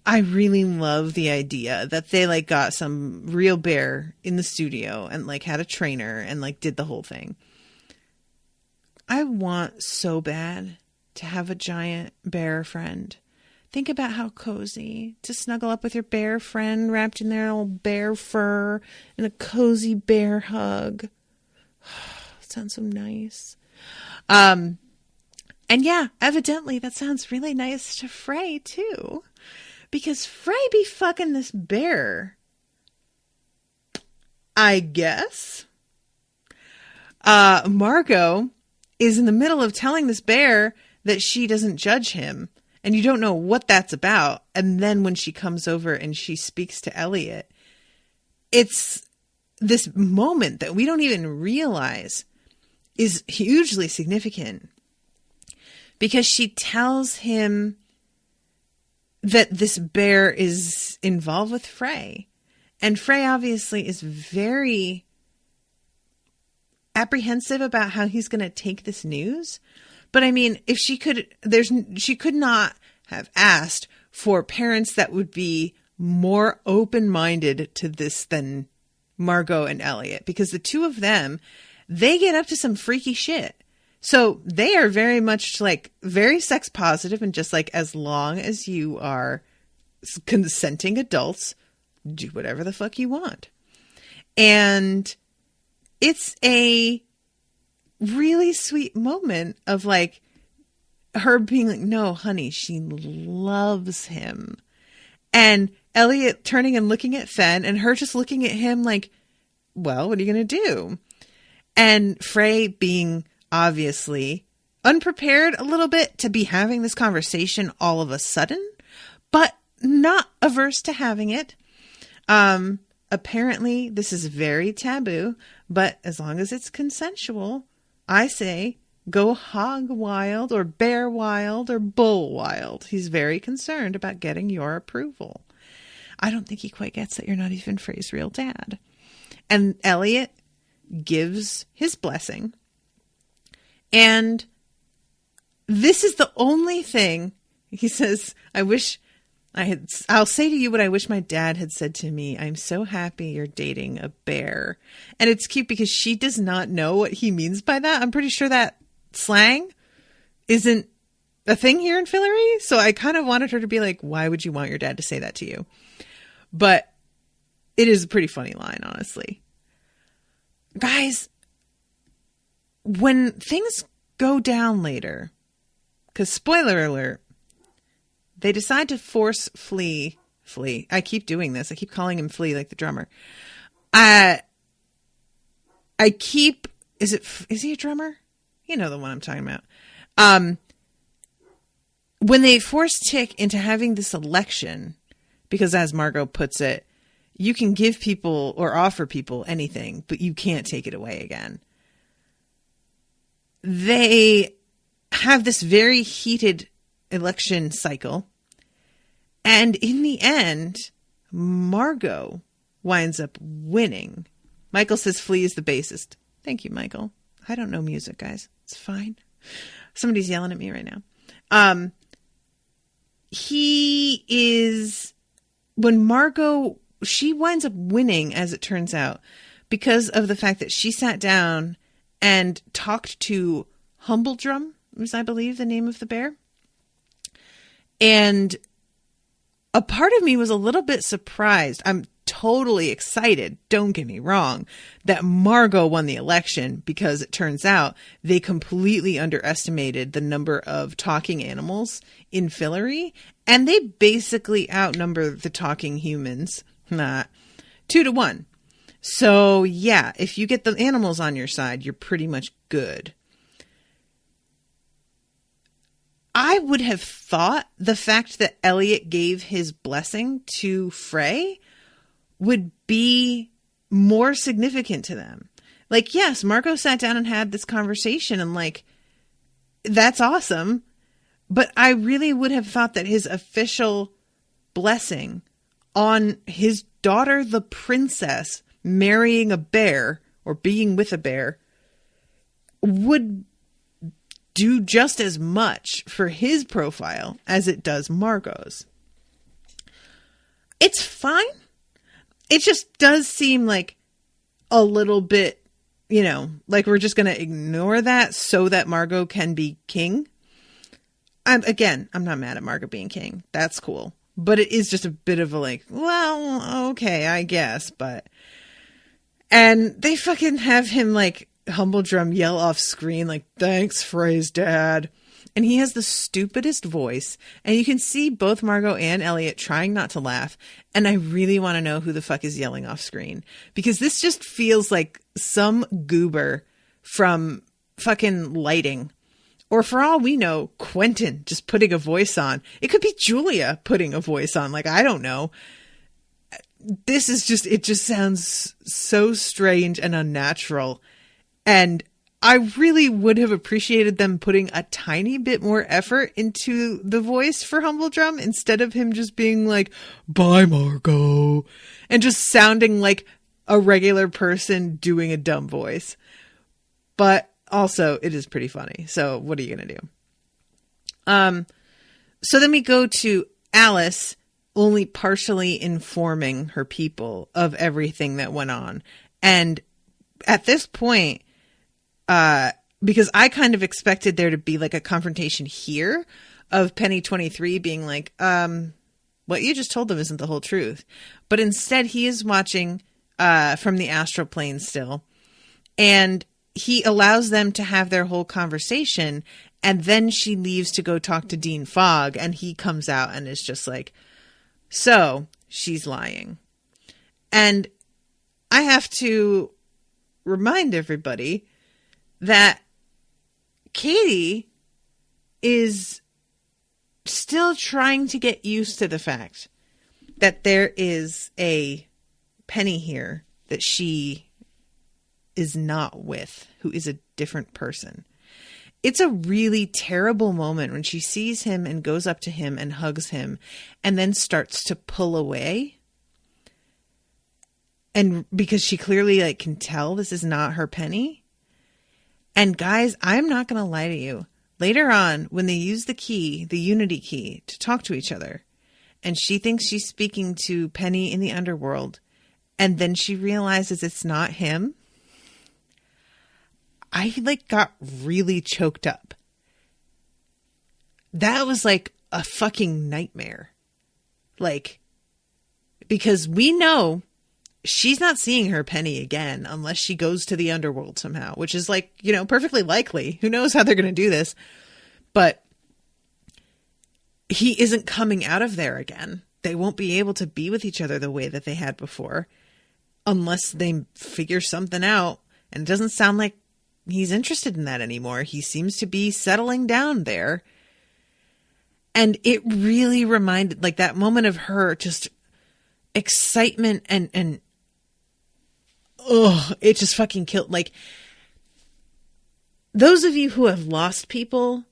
I really love the idea that they like got some real bear in the studio and like had a trainer and like did the whole thing. I want so bad to have a giant bear friend. Think about how cozy to snuggle up with your bear friend wrapped in their old bear fur and a cozy bear hug. Sounds so nice. And yeah, evidently that sounds really nice to Frey too, because Frey be fucking this bear, I guess. Margo is in the middle of telling this bear that she doesn't judge him. And you don't know what that's about. And then when she comes over and she speaks to Elliot, it's this moment that we don't even realize is hugely significant. Because she tells him that this bear is involved with Frey. And Frey obviously is very apprehensive about how he's going to take this news. But I mean, if she could not have asked for parents that would be more open-minded to this than Margo and Elliot, because the two of them, they get up to some freaky shit. So they are very much like very sex positive and just like, as long as you are consenting adults, do whatever the fuck you want. And it's a really sweet moment of like her being like, no, honey, she loves him. And Elliot turning and looking at Fen and her just looking at him like, well, what are you going to do? And Frey being obviously unprepared a little bit to be having this conversation all of a sudden, but not averse to having it. Apparently this is very taboo, but as long as it's consensual, I say go hog wild or bear wild or bull wild. He's very concerned about getting your approval. I don't think he quite gets that you're not even Frey's real dad. And Elliot gives his blessing. And this is the only thing he says, I'll say to you what I wish my dad had said to me. I'm so happy you're dating a bear. And it's cute because she does not know what he means by that. I'm pretty sure that slang isn't a thing here in Fillory. So I kind of wanted her to be like, why would you want your dad to say that to you? But it is a pretty funny line, honestly. Guys, when things go down later, because spoiler alert, they decide to force Flea. I keep doing this. I keep calling him Flea like the drummer. Is he a drummer? You know the one I'm talking about. When they force Tick into having this election, because as Margo puts it, you can give people or offer people anything, but you can't take it away again. They have this very heated election cycle. And in the end, Margo winds up winning. Michael says Flea is the bassist. Thank you, Michael. I don't know music, guys. It's fine. Somebody's yelling at me right now. When Margo, she winds up winning, as it turns out, because of the fact that she sat down and talked to Humbledrum, was I believe the name of the bear. And a part of me was a little bit surprised. I'm totally excited, don't get me wrong, that Margo won the election, because it turns out they completely underestimated the number of talking animals in Fillory, and they basically outnumber the talking humans 2-1. So yeah, if you get the animals on your side, you're pretty much good. I would have thought the fact that Elliot gave his blessing to Frey would be more significant to them. Like, yes, Margo sat down and had this conversation and like, that's awesome. But I really would have thought that his official blessing on his daughter, the princess, marrying a bear or being with a bear would do just as much for his profile as it does Margot's. It's fine. It just does seem like a little bit, you know, like we're just going to ignore that so that Margo can be king. I'm not mad at Margo being king. That's cool. But it is just a bit of a like, well, okay, I guess. But, and they fucking have him like Humble Drum yell off screen like, thanks, Frey's dad. And he has the stupidest voice. And you can see both Margo and Elliot trying not to laugh. And I really want to know who the fuck is yelling off screen. Because this just feels like some goober from fucking lighting. Or for all we know, Quentin just putting a voice on. It could be Julia putting a voice on. Like, I don't know. This is just, it just sounds so strange and unnatural. And I really would have appreciated them putting a tiny bit more effort into the voice for Humble Drum instead of him just being like, bye, Margo, and just sounding like a regular person doing a dumb voice. But also, it is pretty funny. So what are you going to do? So then we go to Alice only partially informing her people of everything that went on. And at this point, because I kind of expected there to be like a confrontation here of Penny 23 being like, what you just told them isn't the whole truth. But instead he is watching, from the astral plane still. And he allows them to have their whole conversation. And then she leaves to go talk to Dean Fogg. And he comes out and is just like, so she's lying. And I have to remind everybody that Katie is still trying to get used to the fact that there is a Penny here that she is not with, who is a different person. It's a really terrible moment when she sees him and goes up to him and hugs him and then starts to pull away. And because she clearly like can tell this is not her Penny. And guys, I'm not going to lie to you. Later on, when they use the key, the Unity key, to talk to each other, and she thinks she's speaking to Penny in the underworld, and then she realizes it's not him, I like got really choked up. That was like a fucking nightmare. Like, because we know she's not seeing her Penny again unless she goes to the underworld somehow, which is like, you know, perfectly likely. Who knows how they're going to do this? But he isn't coming out of there again. They won't be able to be with each other the way that they had before unless they figure something out. And it doesn't sound like he's interested in that anymore. He seems to be settling down there. And it really reminded, like, that moment of her just excitement and it just fucking killed. Like, those of you who have lost people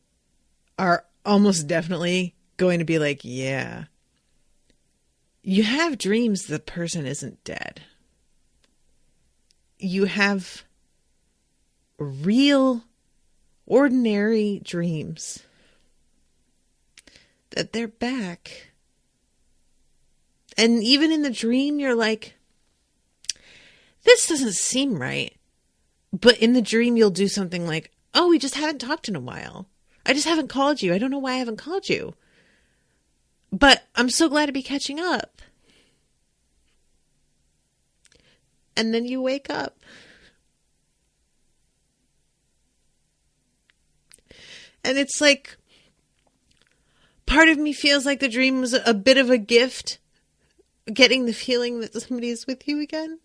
are almost definitely going to be like, yeah, you have dreams the person isn't dead. You have real, ordinary dreams that they're back. And even in the dream, you're like, this doesn't seem right. But in the dream, you'll do something like, oh, we just haven't talked in a while. I just haven't called you. I don't know why I haven't called you. But I'm so glad to be catching up. And then you wake up. And it's like, part of me feels like the dream was a bit of a gift, getting the feeling that somebody is with you again.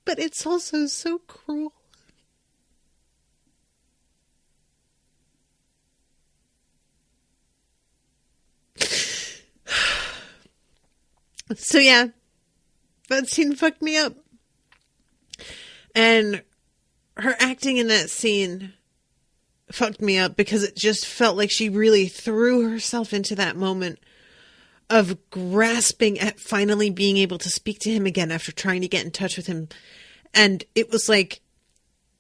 But it's also so cruel. So yeah, that scene fucked me up. And her acting in that scene fucked me up because it just felt like she really threw herself into that moment of grasping at finally being able to speak to him again after trying to get in touch with him. And it was like,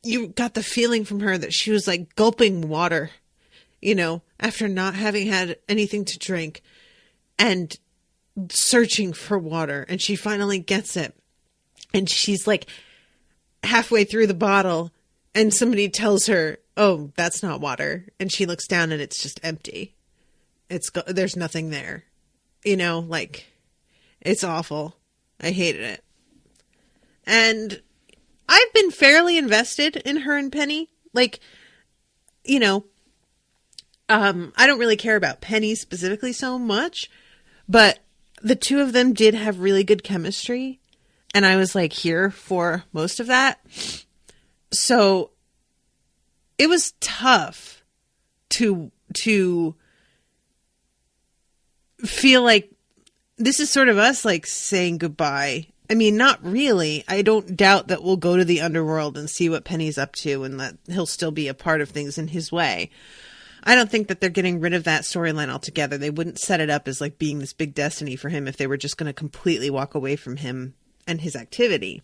you got the feeling from her that she was like gulping water, you know, after not having had anything to drink and searching for water. And she finally gets it. And she's like halfway through the bottle and somebody tells her, oh, that's not water. And she looks down and it's just empty. There's nothing there. You know, like, it's awful. I hated it. And I've been fairly invested in her and Penny. Like, you know, I don't really care about Penny specifically so much, but the two of them did have really good chemistry. And I was like here for most of that. So it was tough to feel like this is sort of us like saying goodbye. I mean, not really. I don't doubt that we'll go to the underworld and see what Penny's up to and that he'll still be a part of things in his way. I don't think that they're getting rid of that storyline altogether. They wouldn't set it up as like being this big destiny for him if they were just going to completely walk away from him and his activity.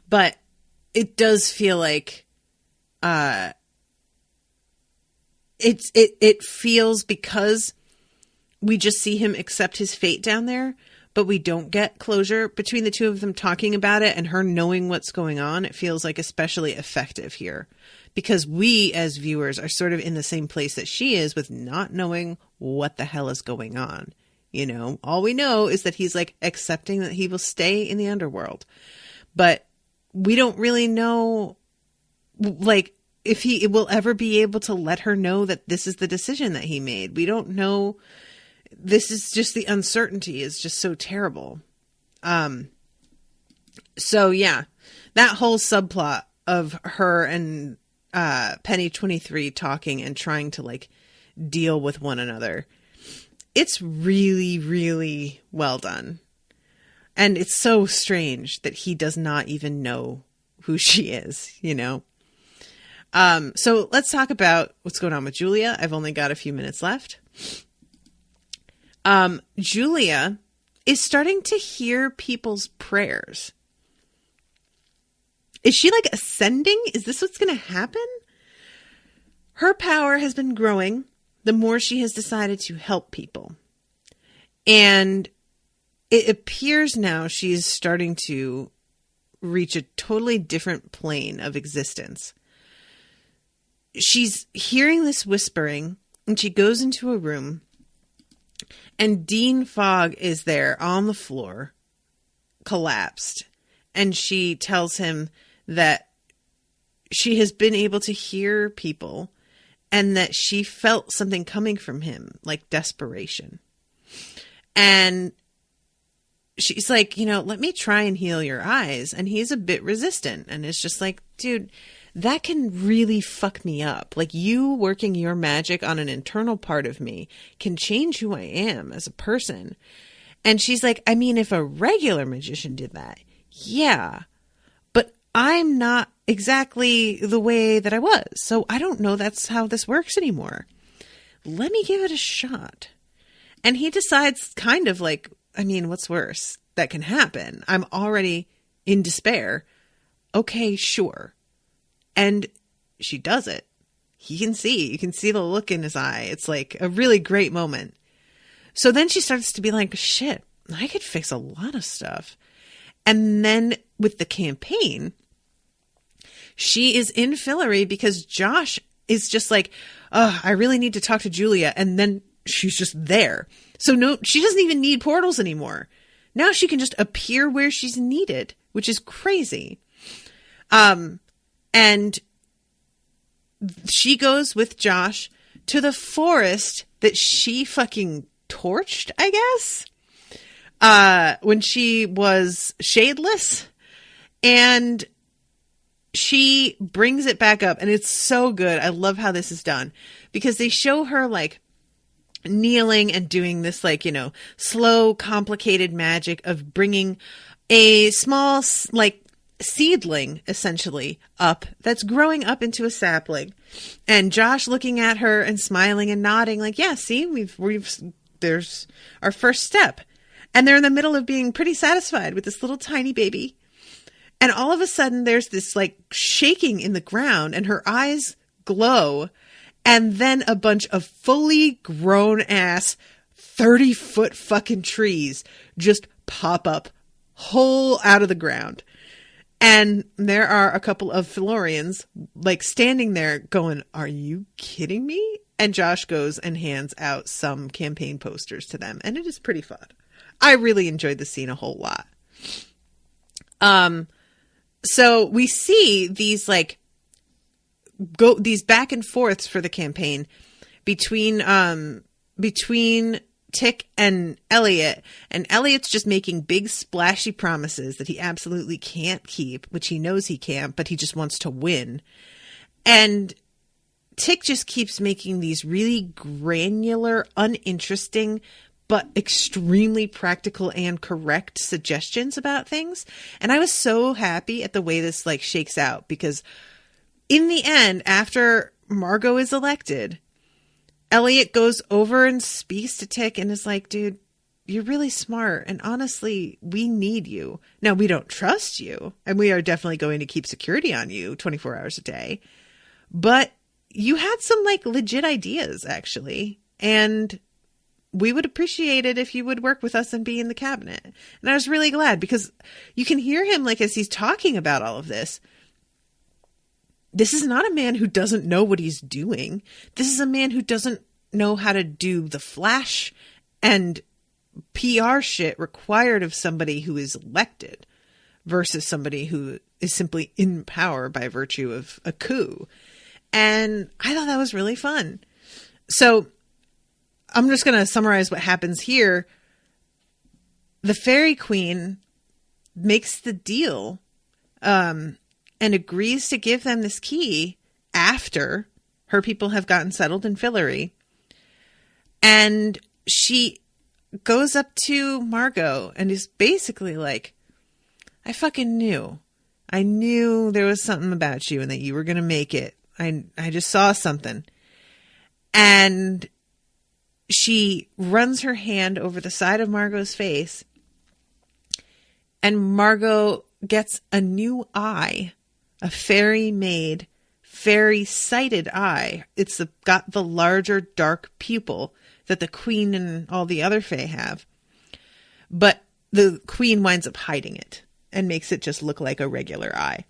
But it does feel like it feels, because we just see him accept his fate down there, but we don't get closure between the two of them talking about it and her knowing what's going on. It feels like especially effective here because we as viewers are sort of in the same place that she is with not knowing what the hell is going on. You know, all we know is that he's like accepting that he will stay in the underworld, but we don't really know like if he will ever be able to let her know that this is the decision that he made. We don't know. This is just, the uncertainty is just so terrible. So yeah, that whole subplot of her and Penny 23 talking and trying to like deal with one another, it's really, really well done. And it's so strange that he does not even know who she is, you know? So let's talk about what's going on with Julia. I've only got a few minutes left. Julia is starting to hear people's prayers. Is she like ascending? Is this what's going to happen? Her power has been growing the more she has decided to help people. And it appears now she is starting to reach a totally different plane of existence. She's hearing this whispering and she goes into a room and Dean Fogg is there on the floor, collapsed. And she tells him that she has been able to hear people and that she felt something coming from him, like desperation. And she's like, you know, let me try and heal your eyes. And he's a bit resistant. And it's just like, dude, that can really fuck me up. Like, you working your magic on an internal part of me can change who I am as a person. And she's like, I mean, if a regular magician did that, yeah, but I'm not exactly the way that I was. So I don't know that's how this works anymore. Let me give it a shot. And he decides kind of like, I mean, what's worse that can happen? I'm already in despair. Okay, sure. And she does it. You can see the look in his eye. It's like a really great moment. So then she starts to be like, shit, I could fix a lot of stuff. And then with the campaign, she is in Fillory because Josh is just like, oh, I really need to talk to Julia. And then she's just there. So no, she doesn't even need portals anymore. Now she can just appear where she's needed, which is crazy. And she goes with Josh to the forest that she fucking torched, I guess, when she was shadeless. And she brings it back up and it's so good. I love how this is done because they show her like kneeling and doing this, like, you know, slow, complicated magic of bringing a small, like, seedling essentially up that's growing up into a sapling. And Josh looking at her and smiling and nodding like, yeah, see, there's our first step. And they're in the middle of being pretty satisfied with this little tiny baby. And all of a sudden there's this like shaking in the ground and her eyes glow. And then a bunch of fully grown ass 30-foot fucking trees just pop up whole out of the ground. And there are a couple of Fillorians like standing there going, are you kidding me? And Josh goes and hands out some campaign posters to them. And it is pretty fun. I really enjoyed the scene a whole lot. So we see these like these back and forths for the campaign between Tick and Elliot, and Elliot's just making big splashy promises that he absolutely can't keep, which he knows he can't, but he just wants to win. And Tick just keeps making these really granular, uninteresting, but extremely practical and correct suggestions about things. And I was so happy at the way this like shakes out, because in the end, after Margo is elected, Elliot goes over and speaks to Tick and is like, dude, you're really smart. And honestly, we need you. Now, we don't trust you, and we are definitely going to keep security on you 24 hours a day. But you had some like legit ideas, actually. And we would appreciate it if you would work with us and be in the cabinet. And I was really glad, because you can hear him like as he's talking about all of this. This is not a man who doesn't know what he's doing. This is a man who doesn't know how to do the flash and PR shit required of somebody who is elected versus somebody who is simply in power by virtue of a coup. And I thought that was really fun. So I'm just going to summarize what happens here. The Fairy Queen makes the deal, and agrees to give them this key after her people have gotten settled in Fillory. And she goes up to Margo and is basically like, I fucking knew. I knew there was something about you and that you were going to make it. I just saw something. And she runs her hand over the side of Margo's face, and Margo gets a new eye. A fairy-made, fairy-sighted eye. It's got the larger, dark pupil that the queen and all the other fae have. But the queen winds up hiding it and makes it just look like a regular eye.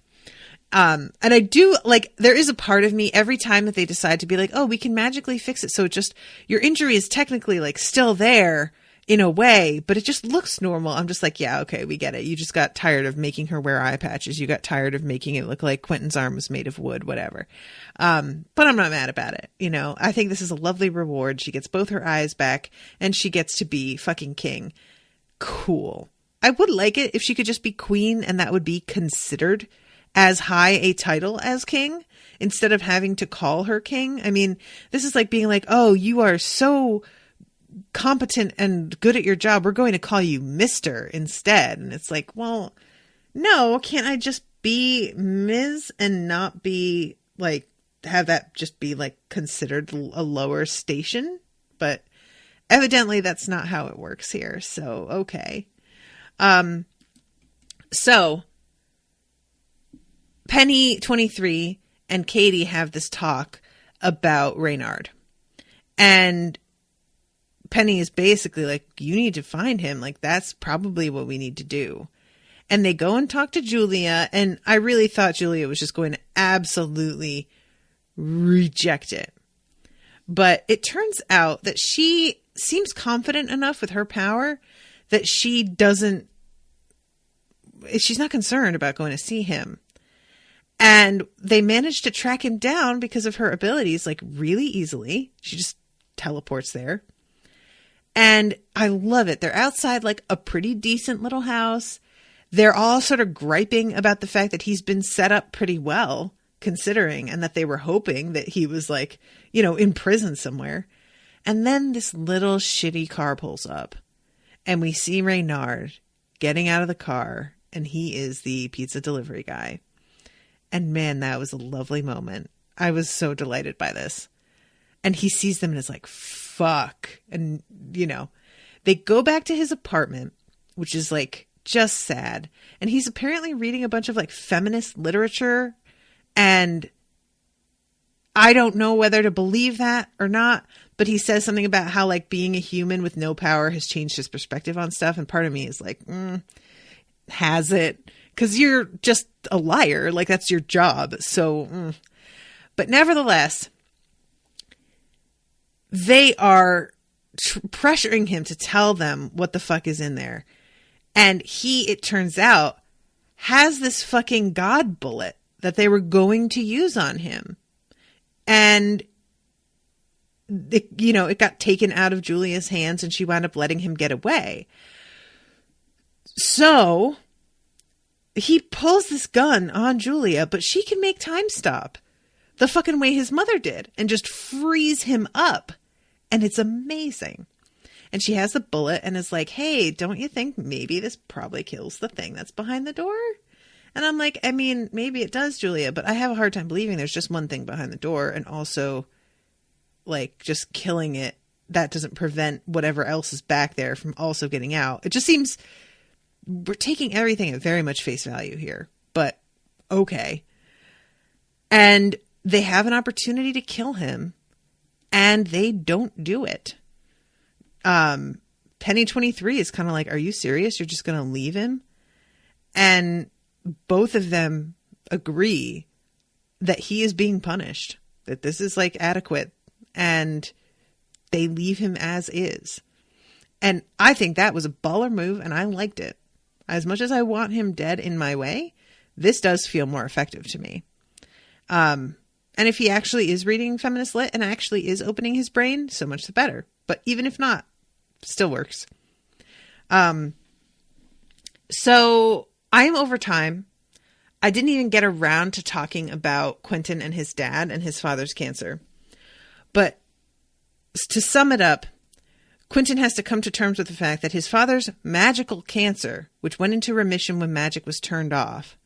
And I do, like, there is a part of me every time that they decide to be like, oh, we can magically fix it. So it just, your injury is technically, like, still there in a way, but it just looks normal. I'm just like, yeah, okay, we get it. You just got tired of making her wear eye patches. You got tired of making it look like Quentin's arm was made of wood, whatever. But I'm not mad about it. You know, I think this is a lovely reward. She gets both her eyes back and she gets to be fucking king. Cool. I would like it if she could just be queen and that would be considered as high a title as king instead of having to call her king. I mean, this is like being like, oh, you are so competent and good at your job, we're going to call you Mr. instead. And it's like, well, no, can't I just be Ms. and not be like, have that just be like considered a lower station? But evidently that's not how it works here. So, okay. So Penny 23 and Katie have this talk about Reynard, and Penny is basically like, you need to find him. Like, that's probably what we need to do. And they go and talk to Julia. And I really thought Julia was just going to absolutely reject it. But it turns out that she seems confident enough with her power that she's not concerned about going to see him. And they managed to track him down because of her abilities, like really easily. She just teleports there. And I love it. They're outside like a pretty decent little house. They're all sort of griping about the fact that he's been set up pretty well, considering, and that they were hoping that he was like, you know, in prison somewhere. And then this little shitty car pulls up and we see Reynard getting out of the car, and he is the pizza delivery guy. And man, that was a lovely moment. I was so delighted by this. And he sees them and is like, fuck. And, you know, they go back to his apartment, which is like just sad. And he's apparently reading a bunch of like feminist literature. And I don't know whether to believe that or not, but he says something about how like being a human with no power has changed his perspective on stuff. And part of me is like, has it? Because you're just a liar. Like that's your job. So, but nevertheless, they are pressuring him to tell them what the fuck is in there. And he, it turns out, has this fucking God bullet that they were going to use on him. And, it got taken out of Julia's hands and she wound up letting him get away. So he pulls this gun on Julia, but she can make time stop the fucking way his mother did and just freeze him up. And it's amazing. And she has the bullet and is like, hey, don't you think maybe this probably kills the thing that's behind the door? And I'm like, I mean, maybe it does, Julia, but I have a hard time believing there's just one thing behind the door. And also, like, just killing it, that doesn't prevent whatever else is back there from also getting out. It just seems we're taking everything at very much face value here. But okay. And they have an opportunity to kill him, and they don't do it. Penny 23 is kind of like, are you serious? You're just going to leave him? And both of them agree that he is being punished, that this is like adequate, and they leave him as is. And I think that was a baller move, and I liked it. As much as I want him dead in my way, this does feel more effective to me. And if he actually is reading feminist lit and actually is opening his brain, so much the better. But even if not, still works. So I'm over time. I didn't even get around to talking about Quentin and his dad and his father's cancer. But to sum it up, Quentin has to come to terms with the fact that his father's magical cancer, which went into remission when magic was turned off,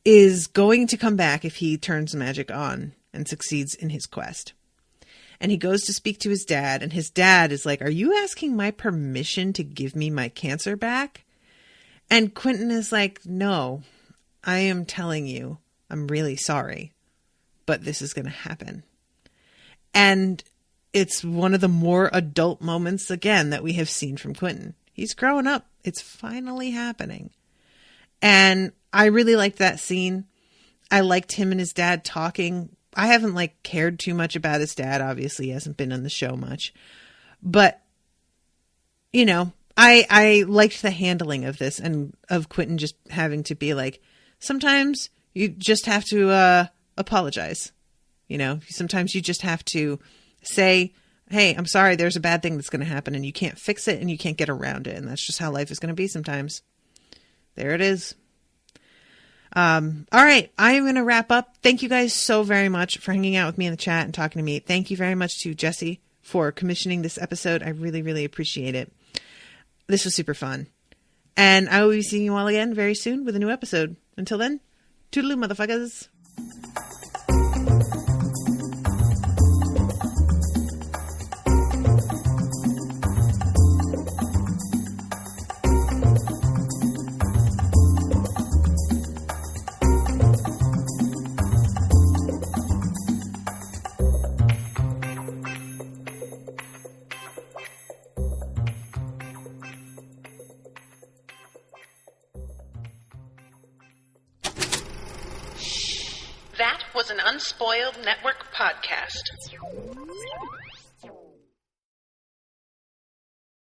is going to come back if he turns magic on and succeeds in his quest. And he goes to speak to his dad, and his dad is like, are you asking my permission to give me my cancer back? And Quentin is like, no, I am telling you, I'm really sorry, but this is going to happen. And it's one of the more adult moments, again, that we have seen from Quentin. He's growing up. It's finally happening. And I really liked that scene. I liked him and his dad talking. I haven't cared too much about his dad. Obviously, he hasn't been on the show much. But, I liked the handling of this and of Quentin just having to be like, sometimes you just have to apologize. Sometimes you just have to say, hey, I'm sorry, there's a bad thing that's going to happen and you can't fix it and you can't get around it. And that's just how life is going to be sometimes. There it is. All right. I am going to wrap up. Thank you guys so very much for hanging out with me in the chat and talking to me. Thank you very much to Jessie for commissioning this episode. I really, really appreciate it. This was super fun. And I will be seeing you all again very soon with a new episode. Until then, toodaloo, motherfuckers. That was an Unspoiled Network podcast.